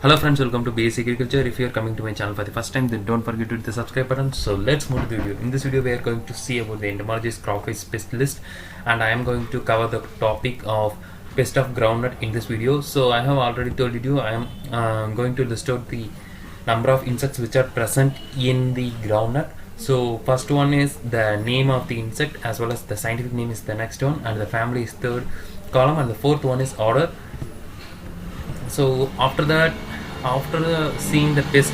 Hello friends, welcome to Basic Agriculture. If you are coming to my channel for the first time, then don't forget to hit the subscribe button. So let's move to the video. In this video, we are going to see about the entomologist cropwise pest list, and I am going to cover the topic of pest of groundnut in this video. So I have already told you I am going to list out the number of insects which are present in the groundnut. So first one is the name of the insect, as well as the scientific name is the next one, and the family is third column, and the fourth one is order. So after that, after seeing the pest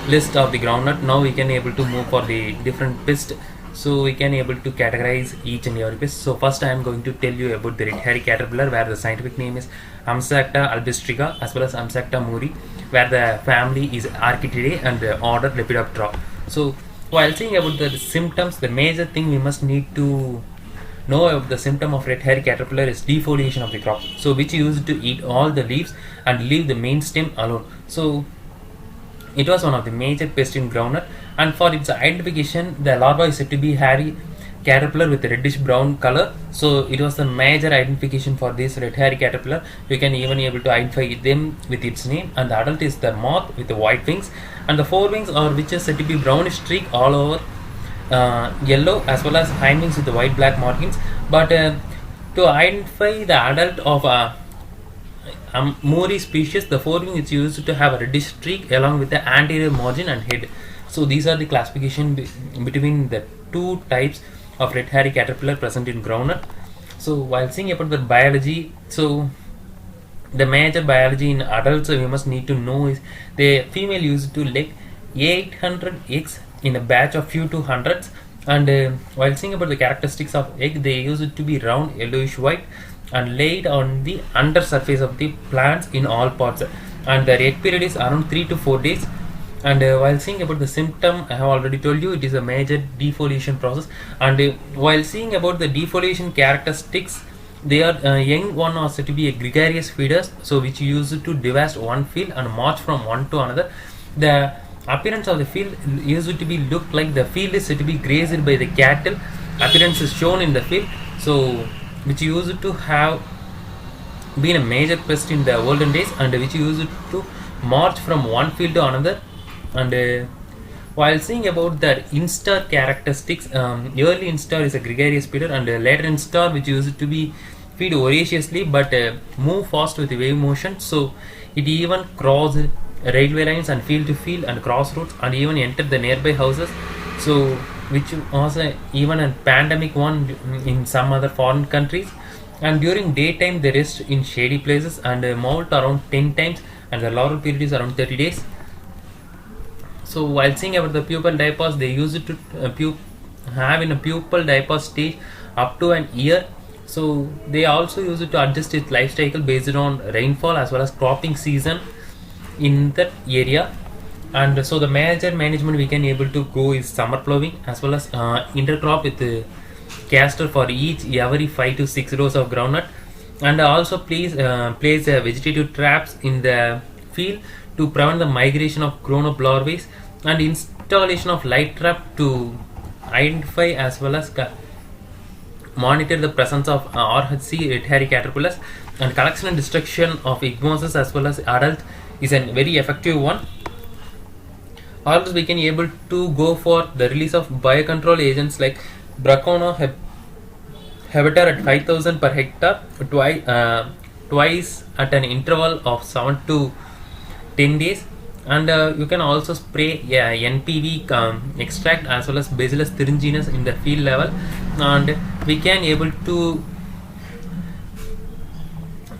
list of the groundnut, now we can able to move for the different pest. So we can able to categorize each and every pest. So first I am going to tell you about the red hairy caterpillar, where the scientific name is Amsacta albistrica, as well as Amsacta muri, where the family is Archetidae and the order Lepidoptera. So while seeing about the symptoms, the major thing we must need to know of the symptom of red hairy caterpillar is defoliation of the crop, so which used to eat all the leaves and leave the main stem alone. So it was one of the major pests in groundnut, and for its identification, the larva is said to be hairy caterpillar with a reddish brown color. So it was the major identification for this red hairy caterpillar. You can even able to identify them with its name. And the adult is the moth with the white wings, and the forewings are which is said to be brownish streak all over yellow, as well as hind wings with the white black markings. But to identify the adult of Mori species, the forewing is used to have a reddish streak along with the anterior margin and head. So these are the classification between the two types of red hairy caterpillar present in groundnut. So while seeing about the biology, so the major biology in adults we must need to know is the female used to lay 800 eggs in a batch of few to hundreds. And while seeing about the characteristics of egg, they use it to be round yellowish white and laid on the under surface of the plants in all parts, and the egg period is around 3 to 4 days. And while seeing about the symptom, I have already told you it is a major defoliation process. And while seeing about the defoliation characteristics, they are young one are said to be a gregarious feeders, so which used to devast one field and march from one to another. The appearance of the field used to be look like the field is said to be grazed by the cattle. Appearance is shown in the field, so which used to have been a major pest in the olden days, and which used to march from one field to another. And while seeing about the instar characteristics, early instar is a gregarious feeder, and later instar which used to be feed voraciously but move fast with wave motion. So it even crossed railway lines and field to field and crossroads, and even entered the nearby houses. So which was even a pandemic one in some other foreign countries. And during daytime they rest in shady places and molt around 10 times, and the larval period is around 30 days. So while seeing about the pupal diapause, they use it to have in a pupal diapause stage up to an year. So they also use it to adjust its life cycle based on rainfall as well as cropping season in that area. And so the major management we can able to go is summer plowing, as well as intercrop with castor for each every 5 to 6 rows of groundnut, and also place vegetative traps in the field to prevent the migration of grown-up larvae, and installation of light trap to identify as well as monitor the presence of RHC red hairy caterpillars. And collection and destruction of igmoses as well as adult is a very effective one. Also we can able to go for the release of biocontrol agents like Bracona Hebeter at 5,000 per hectare twice at an interval of 7 to 10 days. And you can also spray NPV extract as well as Bacillus thuringiensis in the field level. And we can able to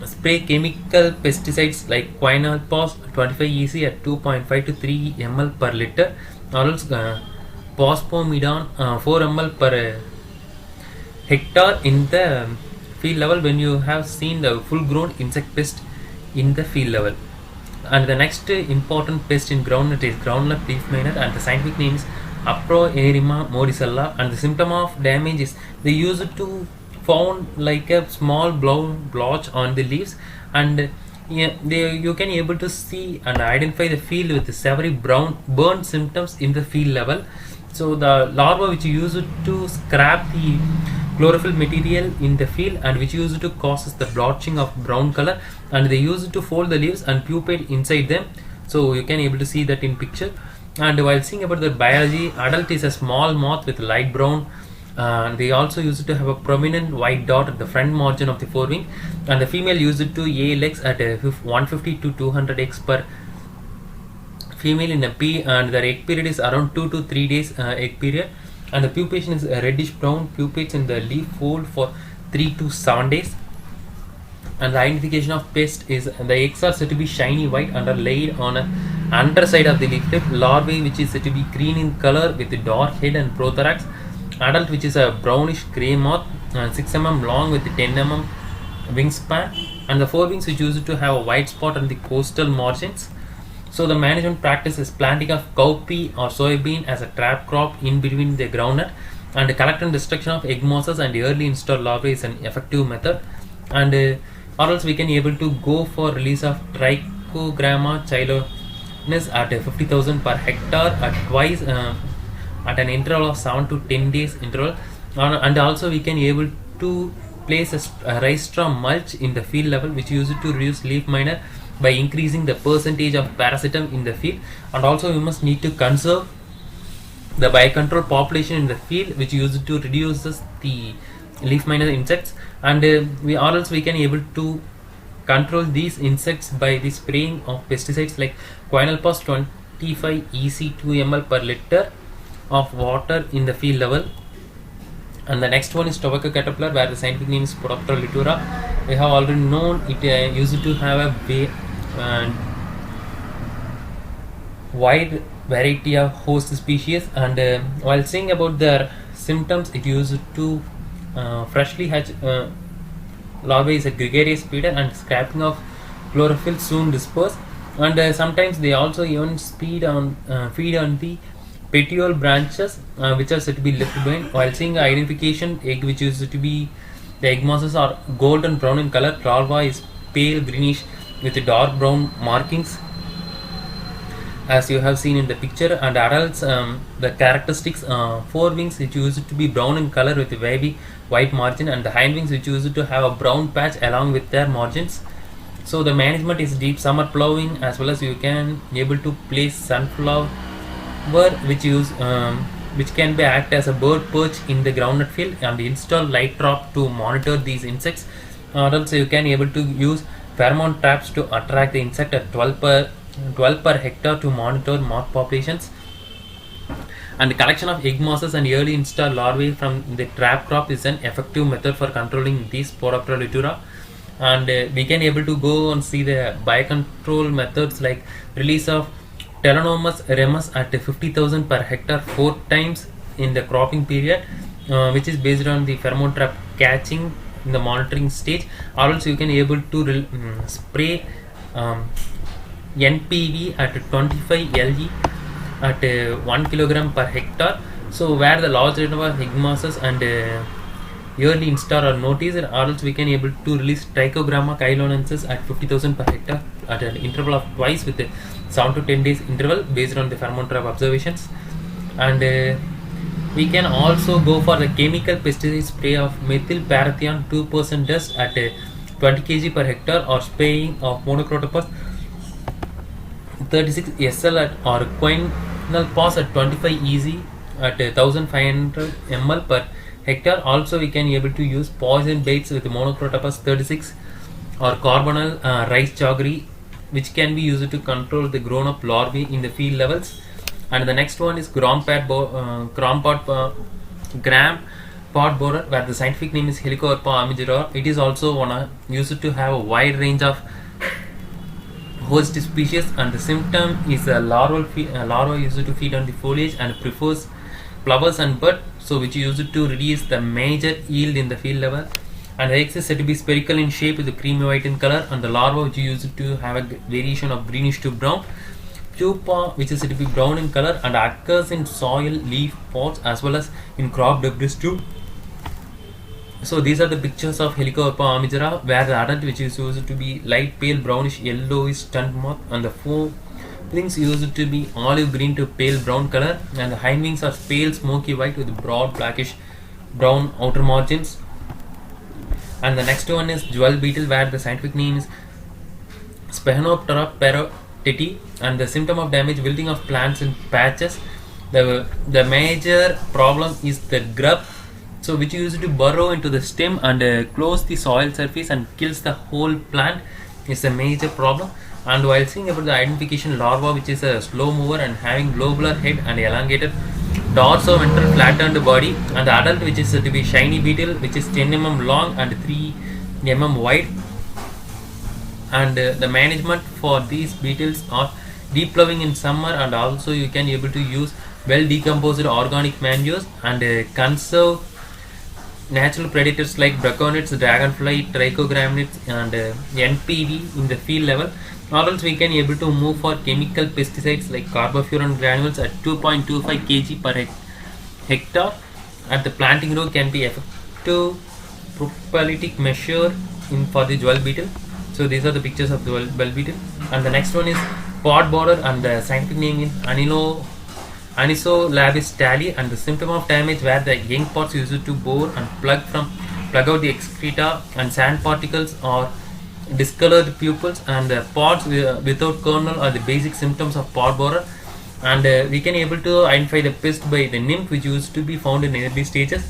spray chemical pesticides like quinalpos 25 EC at 2.5 to 3 ml per liter, or else phosphomidon 4 ml per hectare in the field level when you have seen the full grown insect pest in the field level. And the next important pest in groundnut is groundnut leaf miner, and the scientific name is Aproerima modicella. And the symptom of damage is they use it to found like a small blotch on the leaves, and you can able to see and identify the field with several brown burn symptoms in the field level. So the larva which use it to scrap the chlorophyll material in the field, and which used to causes the blotching of brown color, and they use it to fold the leaves and pupate inside them. So you can able to see that in picture. And while seeing about the biology, adult is a small moth with light brown. They also used to have a prominent white dot at the front margin of the forewing, and the female used to lay eggs at 150 to 200 eggs per female in a pea, and the egg period is around 2 to 3 days egg period, and the pupation is reddish brown pupates in the leaf fold for 3 to 7 days. And the identification of pest is the eggs are said to be shiny white and are laid on a underside of the leaflet. Larvae, which is said to be green in color with a dark head and prothorax. Adult, which is a brownish grey moth, 6 mm long with 10 mm wingspan, and the forewings which used to have a white spot on the coastal margins. So the management practice is planting of cowpea or soybean as a trap crop in between the groundnut, and the collect and destruction of egg mosses and early installed larvae is an effective method. And or else we can able to go for release of Trichogramma chilonis at 50,000 per hectare at twice at an interval of 7 to 10 days interval. And also we can able to place a rice straw mulch in the field level, which used to reduce leaf miner by increasing the percentage of parasitum in the field. And also we must need to conserve the biocontrol population in the field, which used to reduces the leaf miner insects. And we or else we can able to control these insects by the spraying of pesticides like Quinalpos 25 EC 2 ml per liter of water in the field level. And the next one is tobacco caterpillar, where the scientific name is Podoptera litura. We have already known it used to have a wide variety of host species. And while saying about their symptoms, it used to freshly hatch larvae is a gregarious feeder, and scrapping of chlorophyll soon disperse. And sometimes they also even feed on the petiole branches, which are said to be left behind. While seeing identification, egg which used to be the egg masses are golden brown in color, larva is pale greenish with dark brown markings, as you have seen in the picture. And adults, the characteristics, forewings which used to be brown in color with a wavy white margin, and the hindwings which used to have a brown patch along with their margins. So the management is deep summer plowing, as well as you can able to place sunflower which can be act as a bird perch in the groundnut field, and install light trap to monitor these insects. Also you can able to use pheromone traps to attract the insect at 12 per hectare to monitor moth populations. And the collection of egg mosses and early installed larvae from the trap crop is an effective method for controlling these Podoptera litura. And we can able to go and see the biocontrol methods like release of Telenomus remus at 50,000 per hectare 4 times in the cropping period, which is based on the pheromone trap catching in the monitoring stage. Or else you can able to spray NPV at 25 LE at 1 kilogram per hectare. So where the large number of egg masses and yearly install are noticed, or else we can able to release Trichogramma chiloensis at 50,000 per hectare at an interval of twice with a 7 to 10 days interval based on the pheromone trap observations. And we can also go for the chemical pesticide spray of methylparathion 2% dust at 20 kg per hectare, or spraying of Monocrotopus 36 SL or Quinalpos at 25 EZ at 1500 ml per hectare. Also we can able to use poison baits with Monocrotopus 36 or carbonyl rice jaggery, which can be used to control the grown up larvae in the field levels. And the next one is gram pod borer, where the scientific name is Helicoverpa amigera. It is also used to have a wide range of host species, and the symptom is a larva used to feed on the foliage and prefers flowers and bud, so which used to reduce the major yield in the field level. And the eggs is said to be spherical in shape with a creamy white in color, and the larva which used to have a variation of greenish to brown. Pupa, which is said to be brown in color and occurs in soil, leaf, pods, as well as in crop debris too. So these are the pictures of Helicoverpa amigera, where the adult which is used to be light pale brownish yellowish stunt moth, and the forewings used to be olive green to pale brown color, and the hind wings are pale smoky white with broad blackish brown outer margins. And the next one is jewel beetle, where the scientific name is Sphaenoptera and the symptom of damage wilting of plants in patches. The major problem is the grub, so which used to burrow into the stem and close the soil surface and kills the whole plant is a major problem. And while seeing about the identification, larva, which is a slow mover and having globular head and elongated dorsoventral flattened body, and the adult, which is said to be shiny beetle, which is 10 mm long and 3 mm wide. And the management for these beetles are deploughing in summer, and also you can able to use well decomposed organic manures and conserve natural predators like braconids, dragonfly, trichograminids, and NPV in the field level. Or else we can able to move for chemical pesticides like carbofuran granules at 2.25 kg per hectare at the planting row can be effective prophylactic measure in for the jewel beetle. So these are the pictures of the jewel beetle. And the next one is pod borer, and the scientific name is Anisolabius tali, and the symptom of damage where the young pods used to bore and plug out the excreta and sand particles or discolored pupils, and the pods without kernel are the basic symptoms of pod borer. And we can able to identify the pest by the nymph, which used to be found in early stages,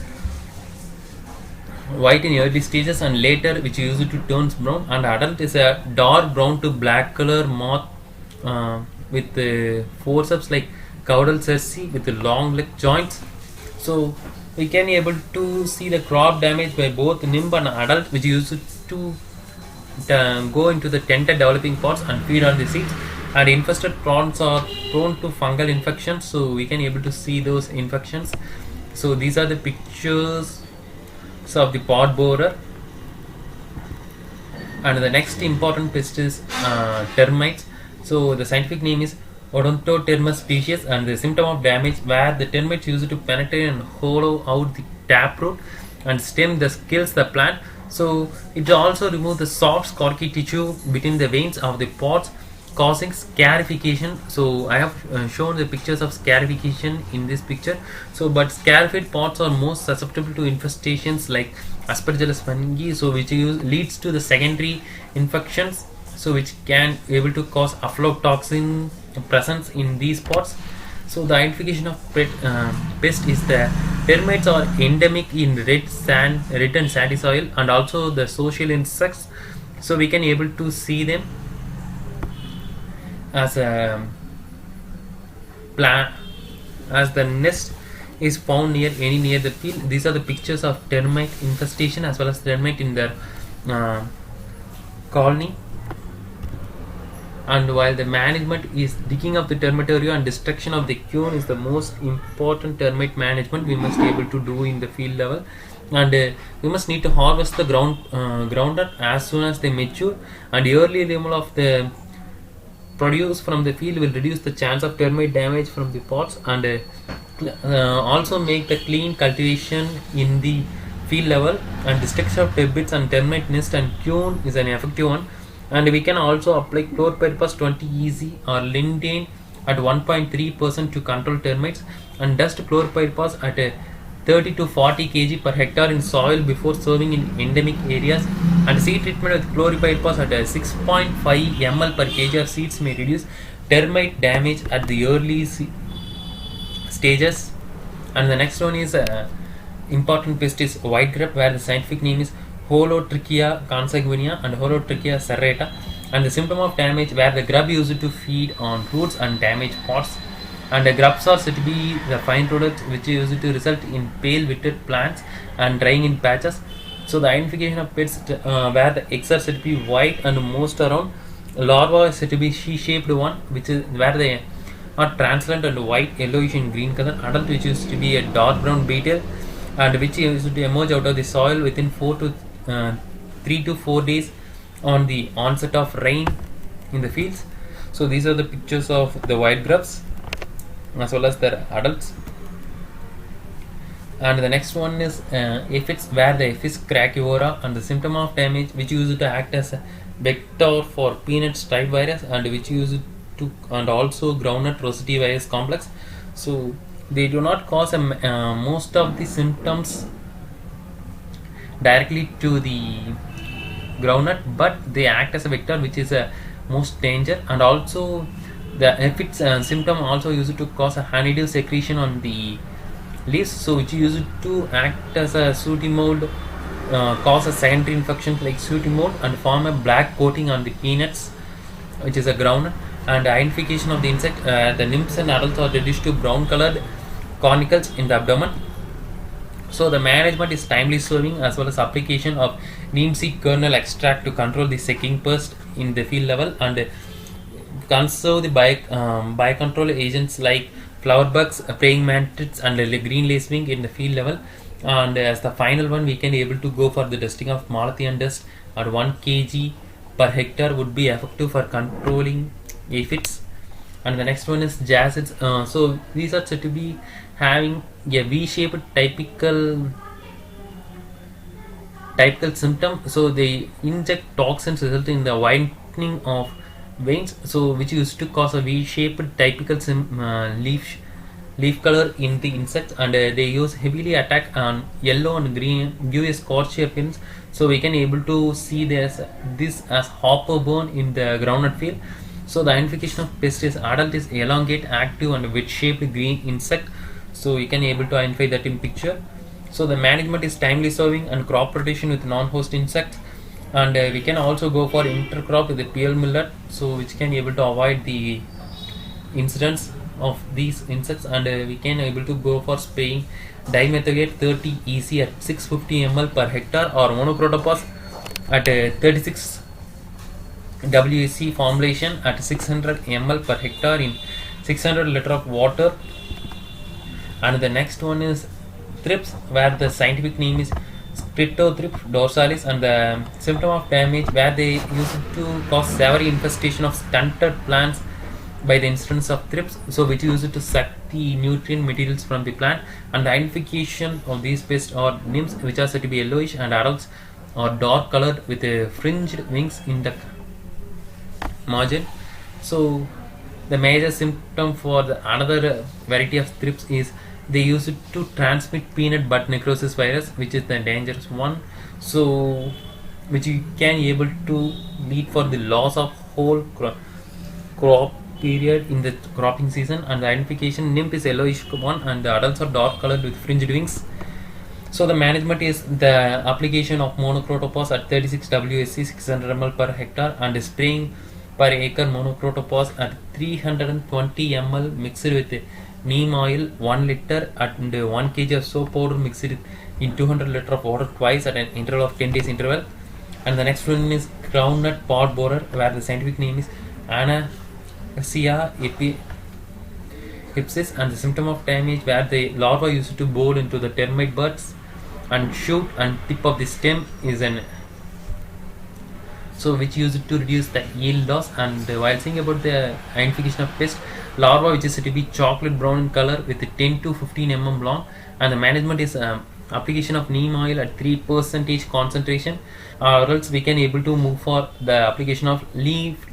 white in early stages, and later which used to turns brown. And adult is a dark brown to black color moth with forceps like caudal cerci with the long leg joints. So we can able to see the crop damage by both nymph and adult, which used to go into the tender developing pods and feed on the seeds. And infested prawns are prone to fungal infections, so we can able to see those infections. So these are the pictures of the pod borer. And the next important pest is termites. So the scientific name is Odontotermus species, and the symptom of damage where the termites used to penetrate and hollow out the taproot and stem that kills the plant. So it also removes the soft scorky tissue between the veins of the pods, causing scarification. So I have shown the pictures of scarification in this picture. So but scarified pods are most susceptible to infestations like Aspergillus fungi, so which leads to the secondary infections, so which can able to cause aflatoxin presence in these pods. So the identification of pest is the termites are endemic in red and sandy soil, and also the social insects. So we can able to see them as a plant, as the nest is found near the field. These are the pictures of termite infestation as well as termite in their colony. And while the management is digging of the termitaria and destruction of the queen is the most important termite management we must be able to do in the field level. And we must need to harvest the groundnut as soon as they mature, and early removal of the produce from the field will reduce the chance of termite damage from the pods, and also make the clean cultivation in the field level. And destruction of tidbits and termite nest and queen is an effective one. And we can also apply chlorpyrifos 20 EZ or lindane at 1.3% to control termites, and dust chlorpyrifos at a 30 to 40 kg per hectare in soil before sowing in endemic areas. And seed treatment with chlorpyrifos at a 6.5 ml per kg of seeds may reduce termite damage at the early stages. And the next one is important pest is white grub, where the scientific name is Holotrichia consanguinea and Holotrichia serrata, and the symptom of damage where the grub used to feed on roots and damage pods. And the grubs are said to be the fine products which used to result in pale withered plants and drying in patches. So the identification of pests where the eggs are said to be white and most around. Larva is said to be she-shaped one, which is where they are translucent and white, yellowish in green color. Adult, which used to be a dark brown beetle, and which used to emerge out of the soil within 3 to 4 days on the onset of rain in the fields. So these are the pictures of the white grubs as well as their adults. And the next one is aphids, where the Apis craquivora, and the symptom of damage which used to act as a vector for peanut stripe virus, and which used to, and also groundnut rosette virus complex. So they do not cause most of the symptoms directly to the groundnut, but they act as a vector, which is a most danger. And also the its symptom also used to cause a honeydew secretion on the leaves, so which used to act as a sooty mold, cause a secondary infection like sooty mold, and form a black coating on the peanuts, which is a groundnut. And identification of the insect, the nymphs and adults are reduced to brown colored cornicles in the abdomen. So the management is timely sowing as well as application of neem seed kernel extract to control the sucking pest in the field level, and conserve the biocontrol agents like flower bugs, praying mantids, and green lacewing in the field level. And as the final one, we can able to go for the dusting of Malathion dust at 1 kg per hectare would be effective for controlling aphids. And the next one is jacids. So these are said to be having a V-shaped typical symptom. So they inject toxins resulting in the whitening of veins, so which used to cause a V-shaped typical leaf color in the insects. And they use heavily attack on yellow and green, give a scorchy appearance. So we can able to see this as hopper burn in the groundnut field. So the identification of pest is adult is elongate, active, and wedge-shaped green insect. So you can able to identify that in picture. So the management is timely sowing and crop rotation with non-host insects. And we can also go for intercrop with the pale millet, so which can able to avoid the incidence of these insects. And we can able to go for spraying dimethylate 30 EC at 650 ml per hectare, or monocrotopus at 36 WAC formulation at 600 ml per hectare in 600 liter of water. And the next one is thrips, where the scientific name is Streptothrips dorsalis, and the symptom of damage where they use it to cause severe infestation of stunted plants by the instance of thrips, so which use it to suck the nutrient materials from the plant. And the identification of these pests are nymphs, which are said to be yellowish, and adults are dark colored with fringed wings in the margin. So the major symptom for another variety of thrips is they use it to transmit peanut bud necrosis virus, which is the dangerous one. So which you can able to lead for the loss of whole crop period in the cropping season. And the identification, nymph is yellowish one, and the adults are dark colored with fringed wings. So the management is the application of monocrotopos at 36 WSC 600 ml per hectare, and spraying per acre monocrotopos at 320 ml mixed with neem oil 1 liter and 1 kg of soap powder mixed in 200 liter of water twice at an interval of 10 days interval. And the next one is groundnut pod borer, where the scientific name is Anacasia ipsis, and the symptom of damage where the larva used to bore into the termite buds and shoot and tip of the stem is an, so which used to reduce the yield loss. And while saying about the identification of pest, larva which is to be chocolate brown in color with 10 to 15 mm long, and the management is application of neem oil at 3% concentration, or else we can able to move for the application of leaf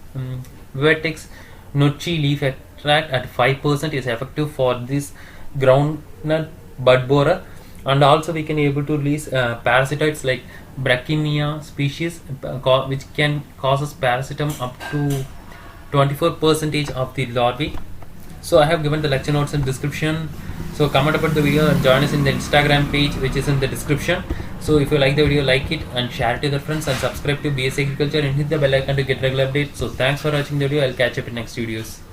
vertex notchi leaf extract at 5% is effective for this groundnut bud borer. And also we can able to release parasitoids like Brachynia species, which can causes parasitum up to 24% of the larvae. So I have given the lecture notes in description, so comment about the video and join us in the Instagram page which is in the description. So if you like the video, like it and share it to your friends, and subscribe to BS Agriculture and hit the bell icon to get regular updates. So thanks for watching the video. I'll catch up in next videos.